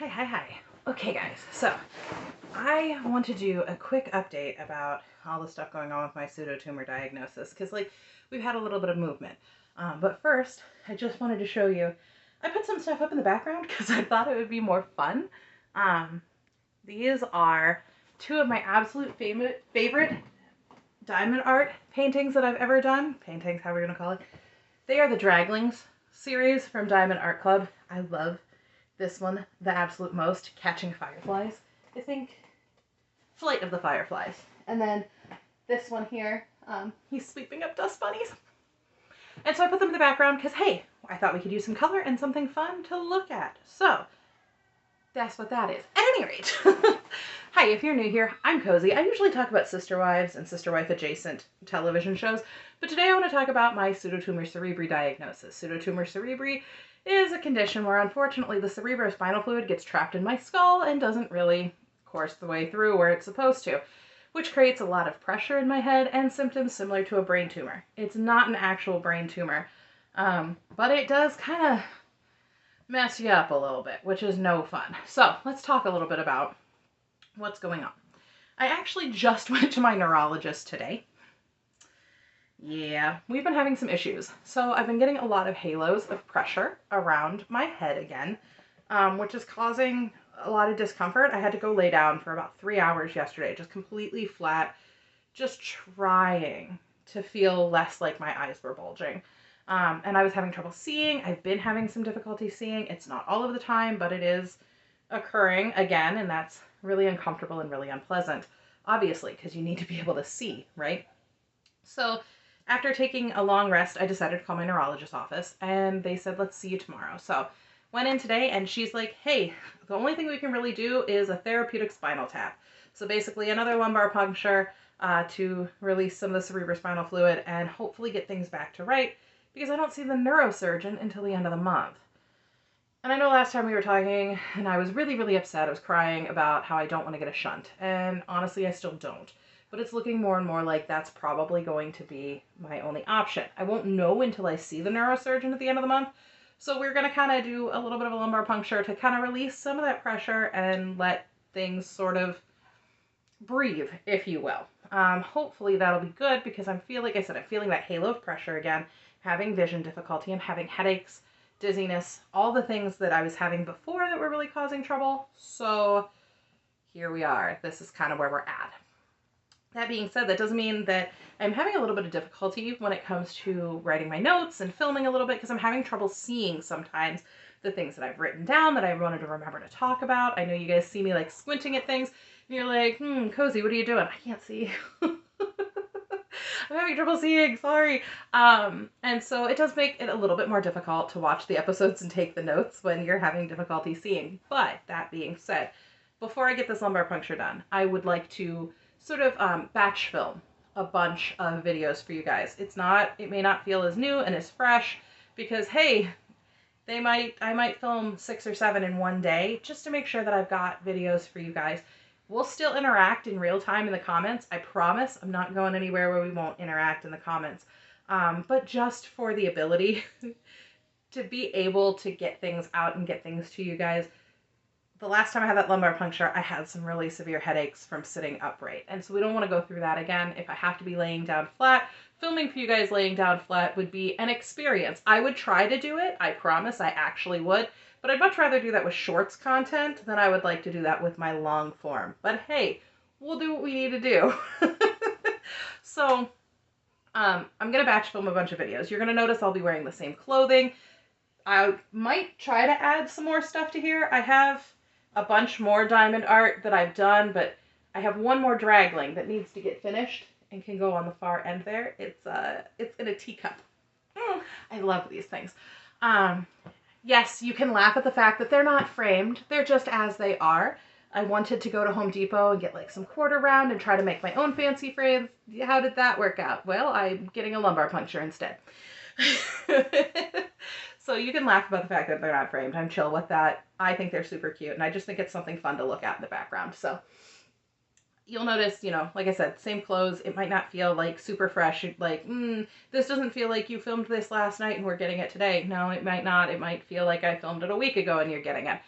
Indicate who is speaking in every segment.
Speaker 1: Hi. Okay, guys, so I want to do a quick update about all the stuff going on with my pseudotumor diagnosis because, we've had a little bit of movement. But first, I just wanted to show you. I put some stuff up in the background because I thought it would be more fun. These are two of my absolute favorite diamond art paintings that I've ever done. Paintings, however you're going to call it. They are the Draglings series from Diamond Art Club. I love this one the absolute most, Catching Fireflies. I think Flight of the Fireflies. And then this one here, he's sweeping up dust bunnies. And so I put them in the background because, hey, I thought we could use some color and something fun to look at. So that's what that is. At any rate, hi, if you're new here, I'm Cozy. I usually talk about sister wives and sister wife adjacent television shows, but today I want to talk about my Pseudotumor Cerebri diagnosis. Pseudotumor Cerebri is a condition where unfortunately the cerebrospinal fluid gets trapped in my skull and doesn't really course the way through where it's supposed to, which creates a lot of pressure in my head and symptoms similar to a brain tumor. It's not an actual brain tumor, but it does kind of mess you up a little bit, which is no fun. So let's talk a little bit about what's going on. I actually just went to my neurologist today. Yeah, we've been having some issues. So I've been getting a lot of halos of pressure around my head again, which is causing a lot of discomfort. I had to go lay down for about 3 hours yesterday, just completely flat, just trying to feel less like my eyes were bulging. And I was having trouble seeing. I've been having some difficulty seeing. It's not all of the time, but it is occurring again, and that's really uncomfortable and really unpleasant, obviously, because you need to be able to see, right? So after taking a long rest, I decided to call my neurologist's office, and they said, let's see you tomorrow. So went in today, and she's like, hey, the only thing we can really do is a therapeutic spinal tap. So basically another lumbar puncture to release some of the cerebrospinal fluid and hopefully get things back to right, because I don't see the neurosurgeon until the end of the month. And I know last time we were talking, and I was really, really upset. I was crying about how I don't want to get a shunt, and honestly, I still don't. But it's looking more and more like that's probably going to be my only option. I won't know until I see the neurosurgeon at the end of the month. So we're going to kind of do a little bit of a lumbar puncture to kind of release some of that pressure and let things sort of breathe, if you will. Hopefully that'll be good because I'm feeling that halo of pressure again, having vision difficulty and having headaches, dizziness, all the things that I was having before that were really causing trouble. So here we are. This is kind of where we're at. That being said, that doesn't mean that I'm having a little bit of difficulty when it comes to writing my notes and filming a little bit because I'm having trouble seeing sometimes the things that I've written down that I wanted to remember to talk about. I know you guys see me like squinting at things and you're like, Cozy, what are you doing? I can't see. I'm having trouble seeing, sorry. And so it does make it a little bit more difficult to watch the episodes and take the notes when you're having difficulty seeing. But that being said, before I get this lumbar puncture done, I would like to sort of batch film a bunch of videos for you guys. It may not feel as new and as fresh because, hey, I might film 6 or 7 in one day just to make sure that I've got videos for you guys. We'll still interact in real time in the comments. I promise I'm not going anywhere where we won't interact in the comments. But just for the ability to be able to get things out and get things to you guys. The last time I had that lumbar puncture, I had some really severe headaches from sitting upright. And so we don't want to go through that again. If I have to be laying down flat, filming for you guys laying down flat would be an experience. I would try to do it. I promise I actually would. But I'd much rather do that with shorts content than I would like to do that with my long form. But hey, we'll do what we need to do. So I'm going to batch film a bunch of videos. You're going to notice I'll be wearing the same clothing. I might try to add some more stuff to here. I have a bunch more diamond art that I've done, but I have one more dragling that needs to get finished and can go on the far end there. It's in a teacup. I love these things. Yes, you can laugh at the fact that they're not framed. They're just as they are. I wanted to go to Home Depot and get like some quarter round and try to make my own fancy frames. How did that work out? Well, I'm getting a lumbar puncture instead. So you can laugh about the fact that they're not framed. I'm chill with that. I think they're super cute, and I just think it's something fun to look at in the background. So you'll notice, like I said, same clothes. It might not feel like super fresh. Like, this doesn't feel like you filmed this last night and we're getting it today. No, it might not. It might feel like I filmed it a week ago and you're getting it.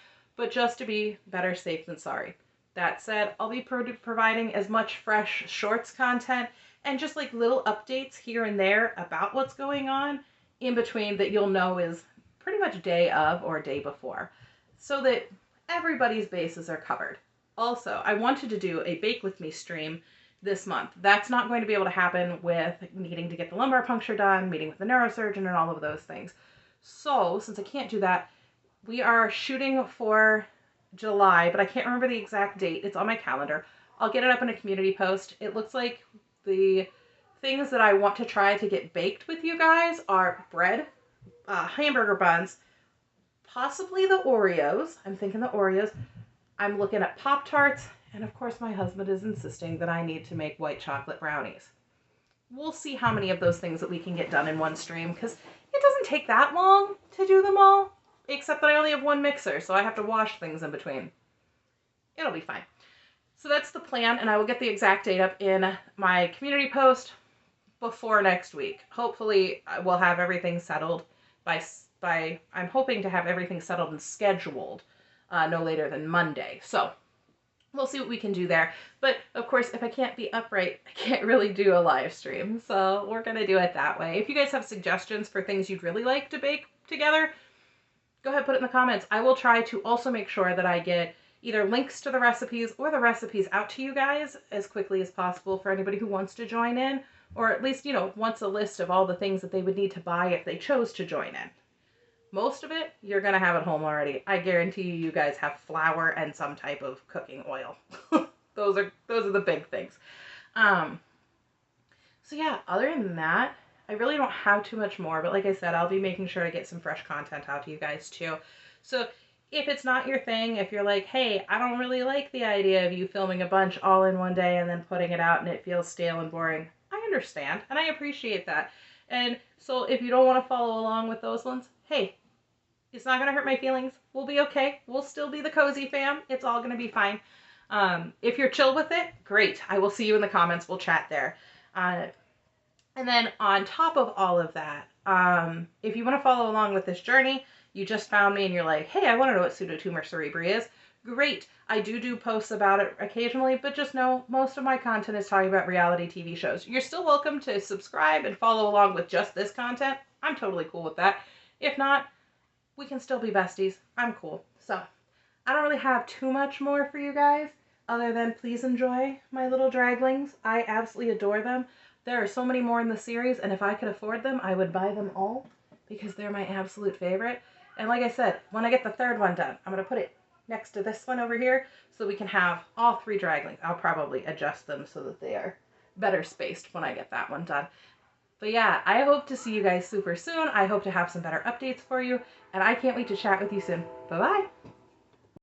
Speaker 1: but just to be better safe than sorry. That said, I'll be providing as much fresh shorts content and just like little updates here and there about what's going on in between that you'll know is pretty much day of or day before, so that everybody's bases are covered. Also, I wanted to do a Bake With Me stream this month. That's not going to be able to happen with needing to get the lumbar puncture done, meeting with the neurosurgeon, and all of those things. So, since I can't do that, we are shooting for July, but I can't remember the exact date. It's on my calendar. I'll get it up in a community post. It looks like the things that I want to try to get baked with you guys are bread, hamburger buns, possibly the Oreos. I'm thinking the Oreos. I'm looking at Pop-Tarts, and of course my husband is insisting that I need to make white chocolate brownies. We'll see how many of those things that we can get done in one stream, because it doesn't take that long to do them all, except that I only have one mixer, so I have to wash things in between. It'll be fine. So that's the plan, and I will get the exact date up in my community post before next week. Hopefully we'll have everything settled by I'm hoping to have everything settled and scheduled no later than Monday. So we'll see what we can do there. But of course, if I can't be upright, I can't really do a live stream. So we're going to do it that way. If you guys have suggestions for things you'd really like to bake together, go ahead, put it in the comments. I will try to also make sure that I get either links to the recipes or the recipes out to you guys as quickly as possible for anybody who wants to join in, or at least, wants a list of all the things that they would need to buy if they chose to join in. Most of it, you're going to have at home already. I guarantee you guys have flour and some type of cooking oil. Those are the big things. So yeah, other than that, I really don't have too much more. But like I said, I'll be making sure to get some fresh content out to you guys too. So if it's not your thing, if you're like, hey, I don't really like the idea of you filming a bunch all in one day and then putting it out and it feels stale and boring, I understand and I appreciate that. And so if you don't want to follow along with those ones, hey, it's not going to hurt my feelings. We'll be okay. We'll still be the cozy fam. It's all going to be fine. If you're chill with it, great. I will see you in the comments. We'll chat there. And then on top of all of that, if you want to follow along with this journey, you just found me and you're like, hey, I want to know what Pseudotumor Cerebri is. Great. I do posts about it occasionally, but just know most of my content is talking about reality TV shows. You're still welcome to subscribe and follow along with just this content. I'm totally cool with that. If not, we can still be besties. I'm cool. So I don't really have too much more for you guys other than please enjoy my little draglings. I absolutely adore them. There are so many more in the series, and if I could afford them, I would buy them all because they're my absolute favorite. And like I said, when I get the third one done, I'm going to put it next to this one over here so we can have all three draglings. I'll probably adjust them so that they are better spaced when I get that one done. But yeah, I hope to see you guys super soon. I hope to have some better updates for you, and I can't wait to chat with you soon. Bye-bye.